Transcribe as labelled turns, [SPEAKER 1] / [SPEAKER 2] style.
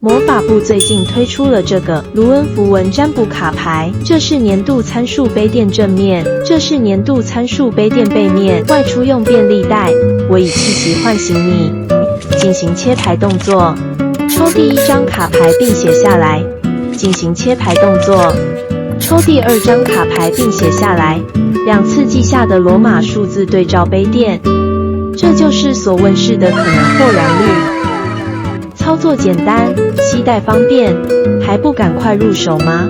[SPEAKER 1] 魔法部最近推出了这个卢恩符文占卜卡牌，这是年度参数杯垫正面，这是年度参数杯垫背面，外出用便利袋。我以气息唤醒你，进行切牌动作，抽第一张卡牌并写下来，进行切牌动作，抽第二张卡牌并写下来，2次记下的罗马数字对照杯垫，这就是所问世的可能或然率。操作简单，携带方便，还不赶快入手吗？